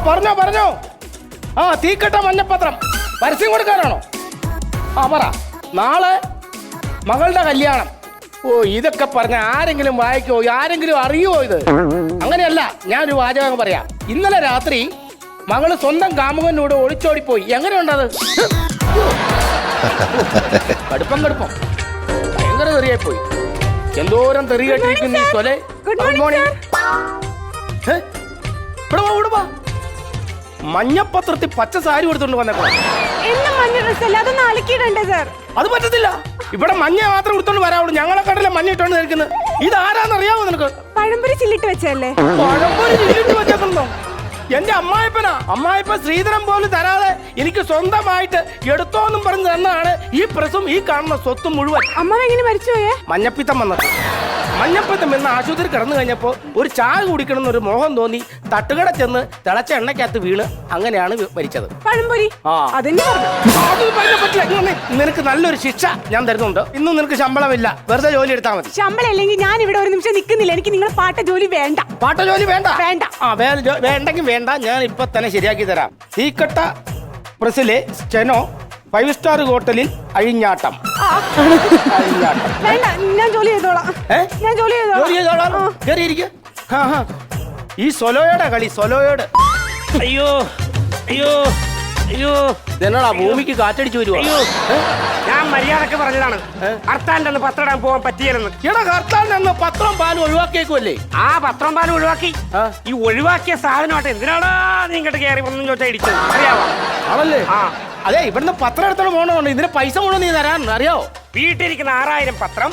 പറഞ്ഞോ. ആ തീക്കട്ട മഞ്ഞപ്പത്രം പരസ്യം കൊടുക്കാനാണോ? ആ പറ. നാളെ മകളുടെ കല്യാണം. ഓ ഇതൊക്കെ പറഞ്ഞ ആരെങ്കിലും വായിക്കോ? ആരെങ്കിലും അറിയുമോ ഇത്? അങ്ങനെയല്ല, ഞാനൊരു വാചകം പറയാം. ഇന്നലെ രാത്രി മകള് സ്വന്തം കാമുകനോട് ഒളിച്ചോടിപ്പോയി. എങ്ങനെയുണ്ടത്? കടുപ്പം ഭയങ്കര തെറിയായി പോയി. എന്തോരം തെറി കേട്ടിരിക്കുന്നു ഈ സ്വലെ. Good morning. ഇവിടെ മഞ്ഞപ്പത്രത്തിൽ പച്ച സാരി കൊടുത്തോണ്ട് വന്നേക്കോ. അത് പറ്റത്തില്ല. ഇവിടെ മഞ്ഞ മാത്രം എടുത്തോണ്ട് വരാവുള്ളൂ. ഞങ്ങളെ കടലെ മഞ്ഞ ഇട്ടോണ്ട് നിൽക്കുന്നത്. ഇതാരാന്ന് അറിയാമോ നിനക്ക്? പഴംപൊരി ചില്ലിട്ട് വെച്ചല്ലേ? പഴംപൊരി ചില്ലിട്ട് വെച്ചേക്കുന്നോ? എന്റെ അമ്മായിപ്പ ശ്രീധരൻ പോലും തരാതെ എനിക്ക് സ്വന്തമായിട്ട് എടുത്തോന്നും പറഞ്ഞു തന്നാണ് ഈ പ്രസും ഈ കാണുന്ന സ്വത്തും മുഴുവൻ. അമ്മ എങ്ങനെ മരിച്ചുപോയേ? മഞ്ഞപ്പിത്തം വന്നത്. മഞ്ഞപ്പിത്തം എന്ന് ആശുപത്രി കിടന്നു കഴിഞ്ഞപ്പോ ഒരു ചായ കുടിക്കണം എന്നൊരു മോഹം തോന്നി തട്ടുകട ചെന്ന് തിളച്ച എണ്ണക്കകത്ത് വീണ് അങ്ങനെയാണ് മരിച്ചത്. പഴംപൊരി നിനക്ക് നല്ലൊരു ശിക്ഷ ഞാൻ തരുന്നുണ്ട്. ഇന്നും നിനക്ക് ശമ്പളമില്ല, വെറുതെ ജോലി എടുത്താൽ മതി. ശമ്പളം ഇല്ലെങ്കിൽ ഞാൻ ഇവിടെ ഒരു നിമിഷം നിൽക്കുന്നില്ല. എനിക്ക് നിങ്ങളെ പാട്ട ജോലി വേണ്ട. പാട്ട ജോലി വേണ്ട? വേണ്ട. വേണ്ടെങ്കിൽ വേണ്ട, ഞാൻ ഇപ്പൊ തന്നെ ശരിയാക്കി തരാം. തീക്കട്ട പ്രസിലെ സ്റ്റെനോ 5 സ്റ്റാർ ഹോട്ടലിൽ അഴിഞ്ഞാട്ടം. വേണ്ട, ഞാൻ ജോലി ചെയ്തോളാം. കേറിയിരിക്ക. ഈ സൊലോയുടെ കളി, സൊലോയോട്. അയ്യോ ഇതെന്നാടാ ഭൂമിക്ക് കാറ്റടിച്ചു വരുവാ? ഞാൻ മര്യാദക്ക് പറഞ്ഞതാണ്. ഹർത്താലിന്റെ അന്ന് പത്രം ഇടാൻ പോകാൻ പറ്റിയെന്ന്. എടാ ഹർത്താലിന്റെ അന്ന് പത്രം പാലും ഒഴിവാക്കിയേക്കുമല്ലേ? ആ പത്രം പാലും ഒഴിവാക്കി. ഈ ഒഴിവാക്കിയ സാധനമായിട്ട് എന്തിനാടാ നീ ഇങ്ങോട്ട് കയറി ഒന്നും ചോദിച്ചാൽ ഇടിച്ചത് അറിയാവോ? ആണല്ലേ? അതെ, ഇവിടുന്ന് പത്രം എടുത്തോണ്ട് പോകണമെന്നുണ്ട്. ഇതിന് പൈസ കൊണ്ടു നീ തരാൻ അറിയാവോ? വീട്ടിലിരിക്കുന്ന 6000 പത്രം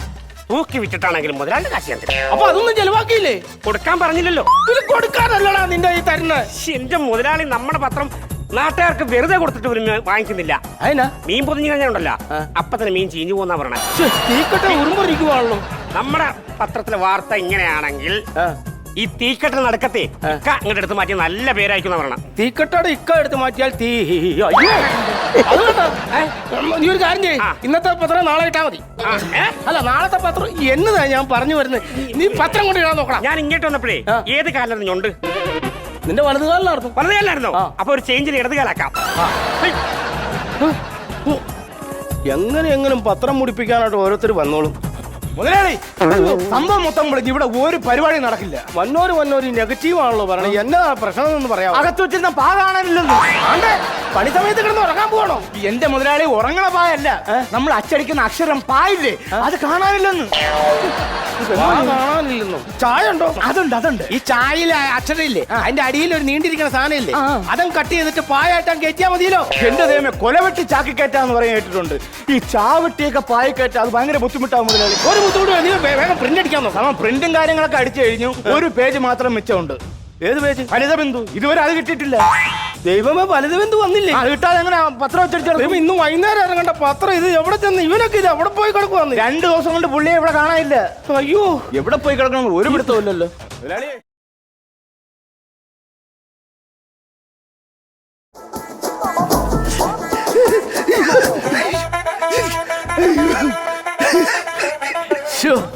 തൂക്കി വിറ്റിട്ടാണെങ്കിലും മുതലാണ്ട് കാശ്. അപ്പൊ അതൊന്നും ചെലവാക്കിയില്ലേ? കൊടുക്കാൻ പറഞ്ഞില്ലല്ലോ. ഇത് കൊടുക്കാനല്ലടാ നിന്റെ ഈ തരുന്നത്. എന്റെ മുതലാളി നമ്മുടെ പത്രം നാട്ടുകാർക്ക് വെറുതെ കൊടുത്തിട്ട് പോലും വാങ്ങിക്കുന്നില്ല. അതിനാ മീൻ പൊതിഞ്ഞു കഴിഞ്ഞുണ്ടല്ലോ, അപ്പൊ തന്നെ മീൻ ചീഞ്ഞു പോകുന്ന പറഞ്ഞ. ഉറുമ്പൊരിക്കുവാണല്ലോ. നമ്മുടെ പത്രത്തിലെ വാർത്ത ഇങ്ങനെയാണെങ്കിൽ ഈ തീക്കട്ട നടക്കത്തെ അങ്ങോട്ട് എടുത്ത് മാറ്റിയ നല്ല പേരായിരിക്കും പറഞ്ഞ. തീക്കട്ടയുടെ ഇക്ക എടുത്ത് മാറ്റിയാൽ തീ. നീ ഒരു കാര്യം ചെയ്യ്, ഇന്നത്തെ പത്രം നാളെ ഇട്ടാ മതി. അല്ല, നാളത്തെ പത്രം എന്നതാ ഞാൻ പറഞ്ഞു വരുന്നത്. നീ പത്രം കൊണ്ട് ഇടാൻ നോക്കണം. ഞാൻ ഇങ്ങോട്ട് വന്നപ്പോഴേ ഏത് കാലം ഞൊണ്ട് നിന്റെ വലതുകാലിലായിരുന്നു. വലതുകാലായിരുന്നോ? അപ്പൊ ഒരു ചേഞ്ചിന് ഇടതുകാലാക്കാം. എങ്ങനെയെങ്കിലും പത്രം മുടിപ്പിക്കാനായിട്ട് ഓരോരുത്തർ വന്നോളും. മുതലാളി, സംഭവം മൊത്തം വിളിച്ച് ഇവിടെ ഒരു പരിപാടി നടക്കില്ല. വന്നോര് നെഗറ്റീവ് ആണല്ലോ പറയണേ. എന്നാ പ്രശ്നം എന്ന് പറയാം. അകത്ത് വെച്ചിരുന്ന പാ കാണാനില്ലെന്ന്. പണി സമയത്ത് കിടന്ന് ഉറങ്ങാൻ പോകണോ? എന്റെ മുതലാളി ഉറങ്ങണ പായല്ല, നമ്മൾ അച്ചടിക്കുന്ന അക്ഷരം പായില്ലേ, അത് കാണാനില്ലെന്ന്. കാണാനില്ലെന്നോ? ചായ ഉണ്ടോ? അതുണ്ട്. ഈ ചായയിലെ അക്ഷരം ഇല്ലേ, അതിന്റെ അടിയിൽ ഒരു നീണ്ടിരിക്കുന്ന സാധനം ഇല്ലേ, അതും കട്ട് ചെയ്തിട്ട് പായായിട്ടാൻ കയറ്റിയാ മതിയല്ലോ. എന്റെ ദൈവമേ, കൊലവെട്ടി ചാക്കി കയറ്റാന്ന് പറയാൻ കേട്ടിട്ടുണ്ട്. ഈ ചാവട്ടിയൊക്കെ പായി കയറ്റാ അത് ഭയങ്കര ബുദ്ധിമുട്ടാവും മുതലാളി. ഒരു ബുദ്ധിമുട്ട് വേഗം പ്രിന്റ് അടിക്കാൻ നോക്കാം. പ്രിന്റും കാര്യങ്ങളൊക്കെ അടിച്ചു കഴിഞ്ഞു. ഒരു പേജ് മാത്രം മിച്ചമുണ്ട്. ഏത് പേജ്? ഫലിതബിന്ദു. ഇതുവരെ അത് കിട്ടിയിട്ടില്ല. ദൈവമേ, ഫലിതബിന്ദു വന്നില്ലേ? അത് കിട്ടാതെ എങ്ങനെ പത്രം വെച്ചടിച്ചു? ഇന്ന് വൈകുന്നേരം ഇറങ്ങേണ്ട പത്രം ഇത് എവിടെ ചെന്ന്? ഇവനൊക്കെ ഇത് എവിടെ പോയി കിടക്കുവാന്ന്? 2 ദിവസം കൊണ്ട് പുള്ളിയെ ഇവിടെ കാണാനില്ല. അയ്യോ, എവിടെ പോയി കിടക്കണം ഒരു പിടുത്തമില്ലല്ലോ.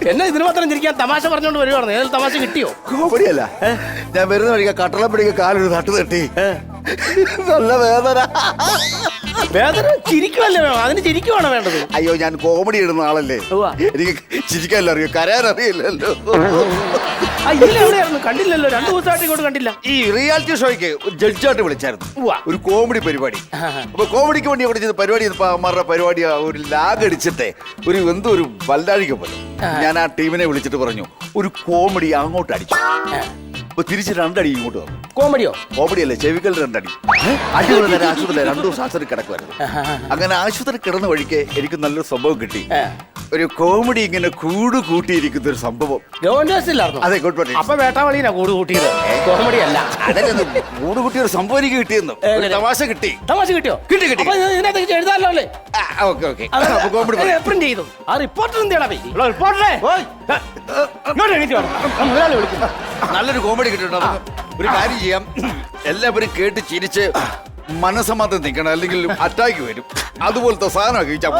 എന്നാ ഇതിന് മാത്രം ചിരിക്കാൻ? തമാശ പറഞ്ഞോണ്ട് വരുവാണ്. ഏതെങ്കിലും തമാശ കിട്ടിയോ? കോമഡിയല്ല, ഞാൻ വരുന്ന വഴിക്ക കട്ടളപ്പടിക്ക കാലൊരു തട്ട് തട്ടി നല്ല വേദന. വേദന ചിരിക്കുവല്ലേ വേണം? അതിന് ചിരിക്കുവാണ് വേണ്ടത്. അയ്യോ, ഞാൻ കോമഡി ഇടുന്ന ആളല്ലേ, എനിക്ക് ചിരിക്കാനല്ലോ അറിയോ, കരയാനറിയില്ലല്ലോ. എവിടെയായിരുന്നു? കണ്ടില്ലല്ലോ, 2 ദിവസമായിട്ട് ഇങ്ങോട്ട് കണ്ടില്ല. ഈ റിയാലിറ്റി ഷോയ്ക്ക് ഒരു ജഡ്ജായിട്ട് വിളിച്ചായിരുന്നു, ഒരു കോമഡി പരിപാടി. അപ്പൊ കോമഡിക്ക് വേണ്ടി അവിടെ ചെയ്ത പരിപാടി അമ്മമാരുടെ പരിപാടി ഒരു ലാഗ് അടിച്ചിട്ടേ ഒരു വല്ലാഴിക പോലെ. ഞാൻ ആ ടീമിനെ വിളിച്ചിട്ട് പറഞ്ഞു, ഒരു കോമഡി അങ്ങോട്ട് അടിച്ചു. അപ്പൊ തിരിച്ച് 2 അടി ഇങ്ങോട്ട് വന്നു. കോമഡി അല്ലേ, ചെവികൾ 2 അടി. അടിപൊളി നേരം ആശുപത്രി 2 ദിവസം ആശുപത്രി കിടക്കുമായിരുന്നു. അങ്ങനെ ആശുപത്രി കിടന്ന വഴിക്ക് എനിക്ക് നല്ലൊരു സംഭവം കിട്ടി. ഒരു കോമഡി ഇങ്ങനെ കൂട് കൂട്ടിയിരിക്കുന്ന ഒരു സംഭവം. അതെ, അപ്പൊ വേട്ടാവളിയിലാ കൂട് കൂട്ടിയത്, കോമഡി അല്ല. അതല്ല, കൂട് കൂട്ടിയ ഒരു സംഭവം എനിക്ക് കിട്ടിയെന്നു. തമാശ കിട്ടി. തമാശ കിട്ടിയോ? കിട്ടി. ഇതിനകത്ത് എഴുതാമല്ലോ അല്ലേ? കോമഡി പ്രിന്റ് ചെയ്തു. ആ റിപ്പോർട്ടർ എന്തിനാ? നല്ലൊരു കോമഡി കിട്ടിയിട്ടുണ്ടോ? ഒരു കാര്യം ചെയ്യാം, എല്ലാവരും കേട്ട് ചിരിച്ച് മനസ്സമാധാനം നിൽക്കണം, അല്ലെങ്കിൽ അറ്റാക്ക് വരും. അതുപോലത്തെ സാധനമൊക്കെ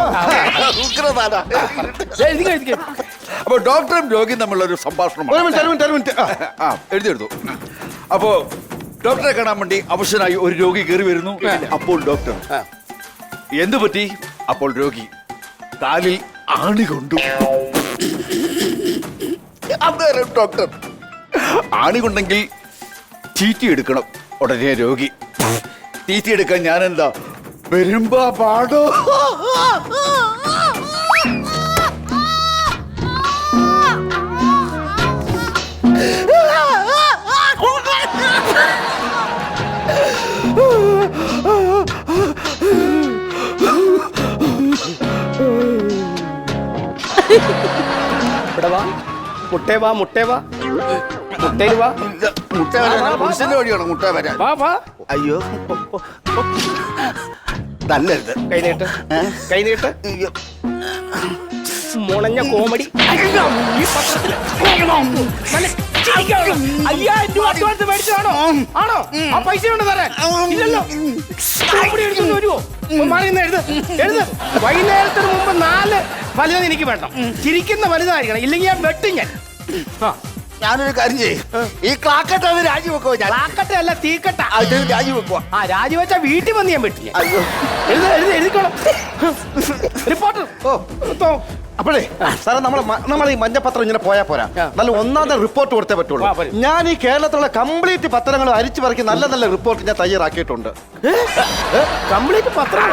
അപ്പൊ ഡോക്ടറും രോഗിയും തമ്മിലുള്ള ഒരു സംഭാഷണം എഴുതിയെടുത്തു. അപ്പോ ഡോക്ടറെ കാണാൻ വേണ്ടി അവശനായി ഒരു രോഗി കയറി വരുന്നു. അപ്പോൾ ഡോക്ടർ എന്തു പറ്റി? അപ്പോൾ രോഗി കാലിൽ ആണി കൊണ്ടു. അന്നേരം ഡോക്ടർ ആണി കൊണ്ടെങ്കിൽ ചീറ്റി എടുക്കണം. ഉടനെ രോഗി തീറ്റി എടുക്കാൻ ഞാൻ എന്താ വരുമ്പോ പാടോ. ഇവിടെ വാ, മുട്ടേ വാ, മുട്ടേ വാ, മുട്ടയിൽ വാ, മുട്ട വരാൻ പുരുഷന്റെ വഴിയാണോ മുട്ട വരാൻ? വാ വാ. അയ്യോ തല്ലരുത്. കൈ നീട്ട്, കൈ നീട്ട്. മുളഞ്ഞ കോമഡി. ഈ പത്രത്തില് നല്ല ചിരിക്കാനുള്ള 5000 രൂപ അഡ്വാൻസ് മേടിച്ചതാണോ? ആണോ? ആ പൈസ കൊണ്ട് തരാൻ ഇല്ലല്ലോ. കോമഡി എടുത്തു വരുമോ? മാറി എഴുത്, എഴുത്. വൈകുന്നേരത്തിന് മുമ്പ് 4 വലുത് എനിക്ക് വേണം. ചിരിക്കുന്ന വലുതായിരിക്കണം, ഇല്ലെങ്കിൽ ഞാൻ വെട്ടും ഞാൻ. ഞാനൊരു കാര്യം ചെയ്യും, ഈ ക്ലാക്കട്ട രാജിവെക്കോ? ക്ലാക്കട്ട അല്ല, തീക്കട്ട. രാജിവെക്കുവാ. ആ രാജിവെച്ചാ വീട്ടിൽ വന്ന് ഞാൻ വെട്ടി. അയ്യോ എഴുത എഴുതി എഴുതിക്കോളാം. റിപ്പോർട്ടർ. അപ്പോഴേ സാറേ നമ്മൾ ഈ മഞ്ഞപ്പത്രം ഇങ്ങനെ പോയാ പോരാ, നല്ല ഒന്നാമത്തെ റിപ്പോർട്ട് കൊടുത്തേ പറ്റുള്ളൂ. ഞാൻ ഈ കേരളത്തിലുള്ള കംപ്ലീറ്റ് പത്രങ്ങൾ അരിച്ചു പറക്കി നല്ല നല്ല റിപ്പോർട്ട് ഞാൻ തയ്യാറാക്കിയിട്ടുണ്ട്. കംപ്ലീറ്റ് പത്രം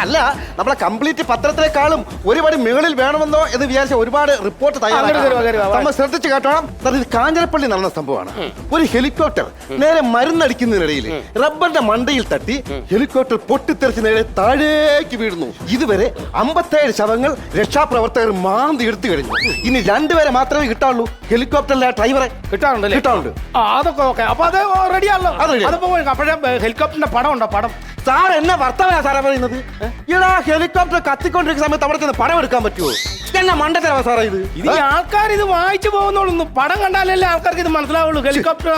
അല്ല, നമ്മളെ കംപ്ലീറ്റ് പത്രത്തിനേക്കാളും ഒരുപാട് മുകളിൽ വേണമെന്നോ എന്ന് വിചാരിച്ച ഒരുപാട് റിപ്പോർട്ട് തയ്യാറാക്കി. നമ്മൾ ശ്രദ്ധിച്ച് കേട്ടോണം. ഇത് കാഞ്ഞിരപ്പള്ളി നടന്ന സംഭവമാണ്. ഒരു ഹെലികോപ്റ്റർ നേരെ മരുന്നടിക്കുന്നതിനിടയിൽ റബ്ബറിന്റെ മണ്ടയിൽ തട്ടി ഹെലികോപ്റ്റർ പൊട്ടിത്തെറിച്ച് നേരെ താഴേക്ക് വീഴുന്നു. ഇതുവരെ 57 ശവങ്ങൾ രക്ഷാപ്രവർത്തകർ മാന്തി എടുത്തു കഴിഞ്ഞു. ഇനി 2 പേരെ മാത്രമേ കിട്ടാനുള്ളൂ. ഹെലികോപ്റ്ററിലെ ഡ്രൈവറെ കിട്ടാറുണ്ട്. അതൊക്കെ ഓക്കെ. അപ്പൊ അത് റെഡിയാണല്ലോ. അതിപ്പോ അപ്പോഴേ ഹെലികോപ്റ്ററിന്റെ പടം ഉണ്ടോ? പടം സാർ എന്നെ വർത്തമാനാ സാറാ പറയുന്നത്? ഈടാ ഹെലികോപ്റ്റർ കത്തിക്കൊണ്ടിരിക്കുന്ന സമയത്ത് അവിടെ ചെന്ന് പടം എടുക്കാൻ പറ്റുമോ? എന്നെ മണ്ടത്തരവാ സാറാ ഇത്. ഇത് ആൾക്കാർ ഇത് വായിച്ചു പോകുന്നുള്ളൂ. പടം കണ്ടാലല്ലേ ആൾക്കാർക്ക് ഇത് മനസ്സിലാവുള്ളൂ. ഹെലികോപ്റ്റർ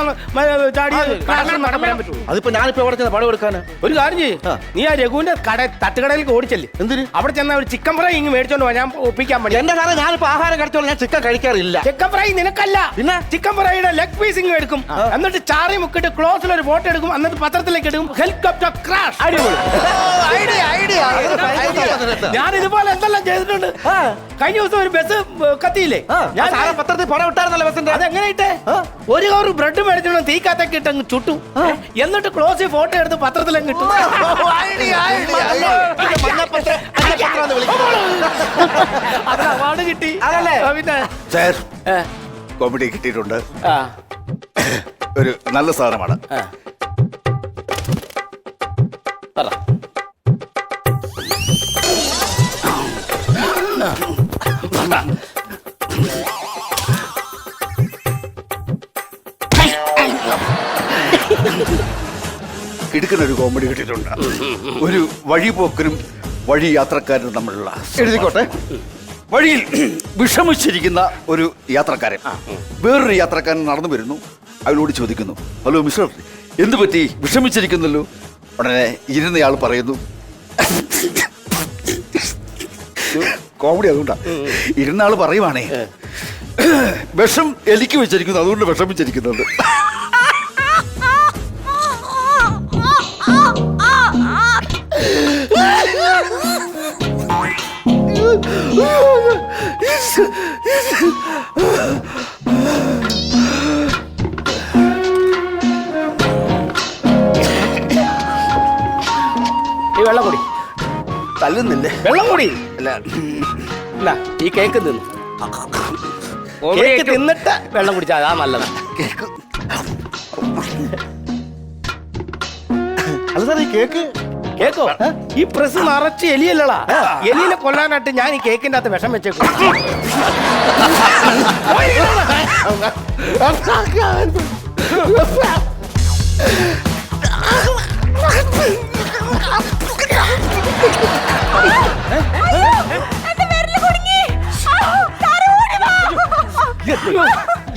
അതിപ്പോ ഞാനിപ്പോ എവിടെ ചെന്ന് പടം എടുക്കാനാ? ഒരു കാര്യം ചെയ്യ്, നീ ആ രഘുവിന്റെ തട്ടുകടയിലേക്ക് ഓടിച്ചല്ലേ. എന്തിന്? അവിടെ ചെന്ന ഒരു ചിക്കൻ ഫ്രൈ ഇങ്ങ് മേടിച്ചോണ്ട് ഞാൻ ഒപ്പിക്കാൻ പറ്റും. എന്റെ സാറേ ഞാനിപ്പോ ആഹാരം കഴിച്ചോളൂ, ഞാൻ ചിക്കൻ കഴിക്കാറില്ല. ചിക്കൻ ഫ്രൈ നിനക്കല്ല, പിന്നെ ചിക്കൻ ഫ്രൈയുടെ ലെഗ് പീസ് ഇങ്ങ് എടുക്കും, എന്നിട്ട് ചാറി മുക്കിട്ട് ക്ലോസിൽ ഒരു ഫോട്ടോ എടുക്കും, എന്നിട്ട് പത്രത്തിലേക്ക് എടുക്കും. Helicopter crash. ഞാൻ ഇതുപോലെ എന്തെല്ലാം ചെയ്തിട്ടുണ്ട്. കഴിഞ്ഞ ദിവസം ഒരു ബസ് കത്തിയില്ലേ, ഞാൻ പത്രത്തിൽ പടം ഇട്ടായിരുന്നല്ലോ ബസ്സിന്റെ. അതെങ്ങനെ ഇട്ടേ? ഒരു കവർ ബ്രെഡ് മേടിച്ചോണ്ട് തീക്കാത്തൊക്കെ ഇട്ട് അങ്ങ് ചുട്ടു, എന്നിട്ട് ക്ലോസ് ഫോട്ടോ എടുത്ത് പത്രത്തിലും കിട്ടും. അത് അവാർഡ് കിട്ടി. പിന്നെ കോമഡി കിട്ടിയിട്ടുണ്ട്. ഒരു നല്ല സാധനമാണ്. കിടക്കുന്ന ഒരു കോമഡി കിട്ടിയിട്ടുണ്ട്. ഒരു വഴിപോക്കനും വഴി യാത്രക്കാരനും തമ്മിലുള്ള. എഴുതിക്കോട്ടെ. വഴിയിൽ വിഷമിച്ചിരിക്കുന്ന ഒരു യാത്രക്കാരൻ വേറൊരു യാത്രക്കാരൻ നടന്നു വരുന്നു. അയാളോട് ചോദിക്കുന്നു, ഹലോ മിസ്റ്റർ, എന്ത് പറ്റി? വിഷമിച്ചിരിക്കുന്നല്ലോ. ഉടനെ ഇരുന്നയാൾ പറയുന്നു, കോമഡി അതുകൊണ്ടാ. ഇരുന്നാൾ പറയുവാണേ, വിഷം എലിക്ക് വെച്ചിരിക്കുന്നു, അതുകൊണ്ട് വിഷമിച്ചിരിക്കുന്നുണ്ട്. ഈ വെള്ളം കൂടി തല്ലുന്നില്ലേ? വെള്ളം കൂടി അല്ല, ഈ കേക്ക് തിന്നു. കേക്ക് തിന്നിട്ട് വെള്ളം കുടിച്ചാൽ അതാ നല്ലതാ. അല്ല സാർ, ഈ കേക്ക് കേക്കോ? ഈ പ്രസ് നിറച്ച് എലിയല്ലടാ. എലിയിലെ കൊല്ലാനായിട്ട് ഞാൻ ഈ കേക്കിന്റെ അകത്ത് വിഷം വെച്ചേക്കും.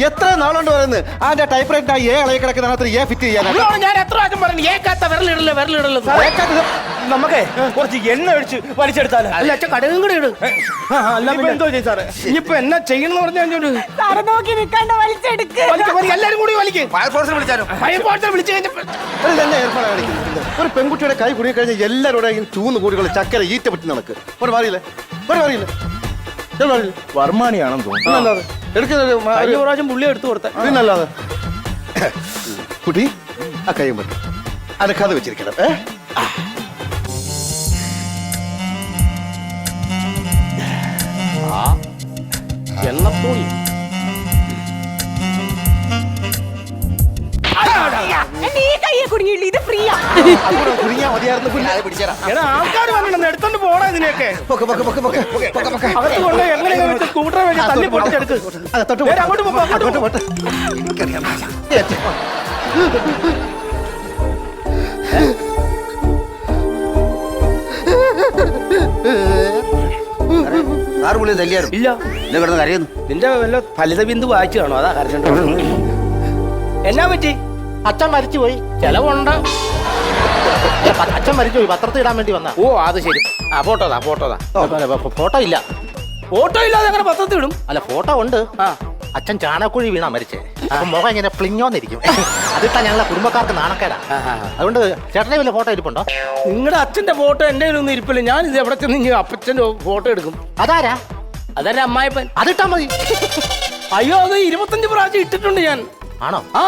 എത്ര നാളുണ്ട് പറയുന്നത് അതിന്റെ ടൈപ്പ് റൈറ്റ് എ ഇളകി കിടക്കുന്നതിനകത്ത് എ ഫിറ്റ് ചെയ്യാൻ? ഞാൻ എത്ര ആദ്യം പറഞ്ഞു ഏക്കാത്ത വിരലിടല്ലേ വിരലിടല്ലോ. നമുക്കേ കുറച്ച് എണ്ണ ഒഴിച്ച് വലിച്ചെടുത്താലോ? അല്ല അച്ഛൻ കടുകും കൂടെ ഇട്. അല്ല എന്തോ ചെയ്യും സാറേ? ഇനിയിപ്പോ എന്നാ ചെയ്യണമെന്ന് പറഞ്ഞാൽ സാറ് നോക്കി നിൽക്കാണ്ട് വലിച്ചെടുക്ക്. എല്ലാരും കൂടി വലിക്കും. ഫയർഫോഴ്സിനെ വിളിച്ചാലോ? ഫയർഫോഴ്സിനെ വിളിച്ചു കഴിഞ്ഞപ്പോ തന്നെ ഏർപ്പാടാണ് കാണിക്കുന്നത്. ഒരു പെൺകുട്ടിയുടെ കൈ കുടുങ്ങി കഴിഞ്ഞാൽ എല്ലാവരോടും ചൂന്ന് കൂടികൾ ചക്കര ഈറ്റ പറ്റി നടക്ക്. ഒരു മാറിയില്ലേ? വർമാണിയാണെന്ന് തോന്നുന്നു. പിന്നല്ലാതെ എടുക്കുന്നത് കഴിഞ്ഞ പ്രാവശ്യം പുള്ളി എടുത്തു കൊടുത്ത പിന്നല്ലാതെ കുട്ടി ആ കൈ പറ്റും അനക്കാതെ വെച്ചിരിക്കണം. എണ്ണത്തോണി എന്റെ ഈ കയ്യെ കുടുങ്ങിയില്ല, ഇത് ഫ്രീയാ. അതുകൂടെ കുടുങ്ങിയാ മതിയായിരുന്നു. എടാ ആൾക്കാർ വന്നിട്ടുണ്ട് എടുത്തോണ്ട് പോണ ഇതിനെയൊക്കെ അകത്ത് കൊണ്ട് എങ്ങനെയാണ് സ്കൂട്ടർ വേണ്ടി തല്ലി പൊട്ടിച്ചെടുക്ക്. നേരെ അങ്ങോട്ട് പോ, അങ്ങോട്ട് പോ. സാറ് പുള്ളി തല്ലിയായിരുന്നു. ഇല്ല എന്നെ കിടന്ന് കരയുന്നു. നിന്റെ വല്ല ഫലിത ബിന്ദു വായിച്ചു കാണോ? അതാ കരച്ചോണ്ട് എന്നാ പറ്റി? അച്ഛൻ മരിച്ചുപോയി. ചെലവുണ്ട്. അച്ഛൻ മരിച്ചുപോയി, പത്രത്തിൽ ഇടാൻ വേണ്ടി വന്ന. ഓ അത് ശരി. ആ ഫോട്ടോതാ ഫോട്ടോ ഇല്ല. ഫോട്ടോ ഇല്ലാതെ അങ്ങനെ പത്രത്തിൽ ഇടും. അല്ല ഫോട്ടോ ഉണ്ട്. അച്ഛൻ ചാണകക്കുഴി വീണാ മരിച്ചേ. അപ്പൊ മുഖം ഇങ്ങനെ പ്ലിങ്ങോന്നിരിക്കും. അതിട്ടാ ഞങ്ങളെ കുടുംബക്കാർക്ക് നാണക്കേടാ. അതുകൊണ്ട് ചേട്ടനെ വല്ല ഫോട്ടോ ഇരിപ്പുണ്ടോ? നിങ്ങളുടെ അച്ഛന്റെ ഫോട്ടോ എന്റെ കയ്യിലൊന്നും ഇരിപ്പില്ല. ഞാൻ ഇത് എവിടെ ചെന്ന് അപ്പച്ചന്റെ ഫോട്ടോ എടുക്കും. അതാരാ? അതെന്റെ അമ്മായിപ്പൻ. അതിട്ടാ മതി. അയ്യോ അത് 25 പ്രാവശ്യം ഇട്ടിട്ടുണ്ട് ഞാൻ. ആണോ? ആ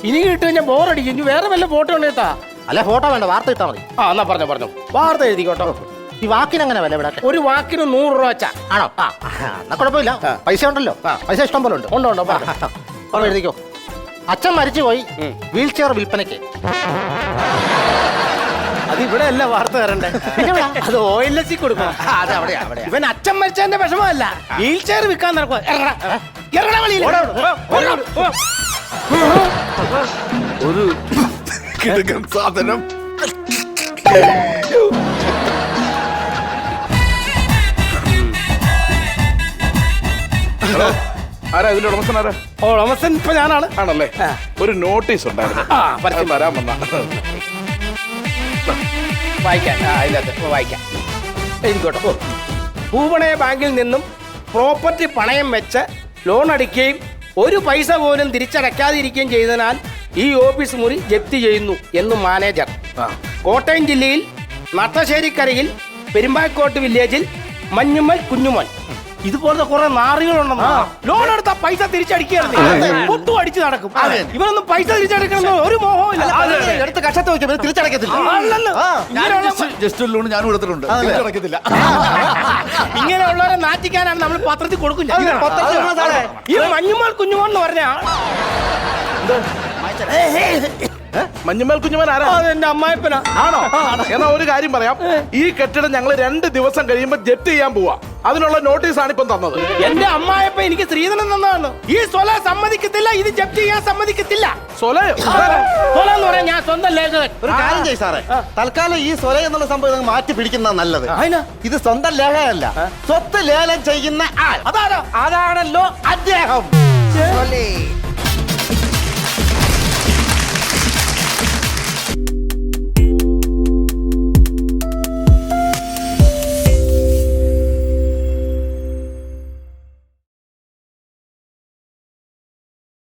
ഇനി ഇട്ട് കഴിഞ്ഞാൽ ബോറടിക്കും. ഇനി വേറെ വല്ല ഫോട്ടോ ഉണ്ടേത്താ. അല്ല ഫോട്ടോ വേണ്ട, വാർത്ത ഇട്ടാ മതി. ആ എന്നാ പറഞ്ഞോ വാർത്ത എഴുതിക്കോട്ടോ. ഈ വാക്കിന് അങ്ങനെ വില ഇവിടെ? ഒരു വാക്കിന് 100 രൂപ വെച്ചാ. ആണോ? എന്നാ കുഴപ്പമില്ല. പൈസ ഉണ്ടല്ലോ. പൈസ ഇഷ്ടം പോലെ ഉണ്ട്. ഉണ്ടോ എഴുതിക്കോ. അച്ഛൻ മരിച്ചുപോയി, വീൽ ചെയർ വിൽപ്പനയ്ക്ക്. അത് ഇവിടെ അല്ല വാർത്ത തരണ്ടേ. അത് OLC കൊടുക്കണം. അതെ അവിടെ. ഇവൻ അച്ഛൻ മരിച്ചതിന്റെ വിഷമമല്ല, വീൽ ചെയർ വിൽക്കാൻ നടക്കുക. ഒരു കിടക്കൻ സാധനം. ആരാ ഇതിന്റെ ഉടമസ്ഥൻ? ആരാ ഉടമസ്ഥൻ? ഇപ്പൊ ഞാനാണ്. ആണല്ലേ? ഒരു നോട്ടീസ് ഉണ്ടായിരുന്നു, പരസ്യം വരാൻ വന്ന. വായിക്കാം. അതിനകത്ത് വായിക്കാം. എഴുതിക്കോട്ടെ. ഭൂപണയ ബാങ്കിൽ നിന്നും പ്രോപ്പർട്ടി പണയം വെച്ച് ലോൺ അടിക്കുകയും ഒരു പൈസ പോലും തിരിച്ചടയ്ക്കാതിരിക്കുകയും ചെയ്തതിനാൽ ഈ ഓഫീസ് മുറി ജപ്തി ചെയ്യുന്നു എന്ന് മാനേജർ. കോട്ടയം ജില്ലയിൽ നട്ടശ്ശേരിക്കരയിൽ പെരുമ്പാക്കോട്ട് വില്ലേജിൽ മഞ്ഞുമ്മൽ കുഞ്ഞുമോൻ. ഇതുപോലത്തെ കുറെ നാറികളുണ്ടെന്ന്. ലോൺ എടുത്ത പൈസ തിരിച്ചടിക്കുകയാണ്. പൊത്തു അടിച്ച് നടക്കും. ഇവരൊന്നും പൈസ തിരിച്ചടക്കണമെന്ന് ഒരു മോഹവും ഇല്ല. എടുത്ത് കഷത്ത് വെക്കുമ്പോൾ തിരിച്ചടക്കത്തില്ല. ജസ്റ്റ് ലോൺ ഞാനും എടുത്തിട്ടുണ്ട്. അടക്കത്തില്ല. ഇങ്ങനെയുള്ളവരെ നാറ്റിക്കാനാണ് നമ്മൾ പത്രത്തിൽ കൊടുക്കില്ല. ഈ മഞ്ഞുമൽ കുഞ്ഞുമോൻ എന്ന് പറഞ്ഞ മഞ്ഞുമേൽ കുഞ്ഞുമൻ ആരാ? എന്റെ അമ്മായിപ്പനാ. ആണോ? എന്നാ ഒരു കാര്യം പറയാം. ഈ കെട്ടിടം ഞങ്ങൾ 2 ദിവസം കഴിയുമ്പോ ജപ്തി ചെയ്യാൻ പോവാ. അതിനുള്ള നോട്ടീസാണ് ഇപ്പം തന്നത്. എന്റെ അമ്മായിപ്പ എനിക്ക് സ്ത്രീധനം തന്നതാണ്. ഈ സ്വല സമ്മതിക്കത്തില്ല, ഇത് ജപ്തി ചെയ്യാൻ സമ്മതിക്കത്തില്ല. സൊലയോ? സ്വല എന്ന് പറയാൻ ഞാൻ സ്വന്തം ലേഖകൻ. ഒരു കാര്യം ചെയ്യ് സാറേ, തൽക്കാലം ഈ സ്വല എന്നുള്ള സംഭവം മാറ്റി പിടിക്കുന്ന നല്ലത്. ഇത് സ്വന്തം ലേഖകല്ല, സ്വത്ത് ലേലം ചെയ്യുന്ന ആൾ. അതാണല്ലോ അദ്ദേഹം.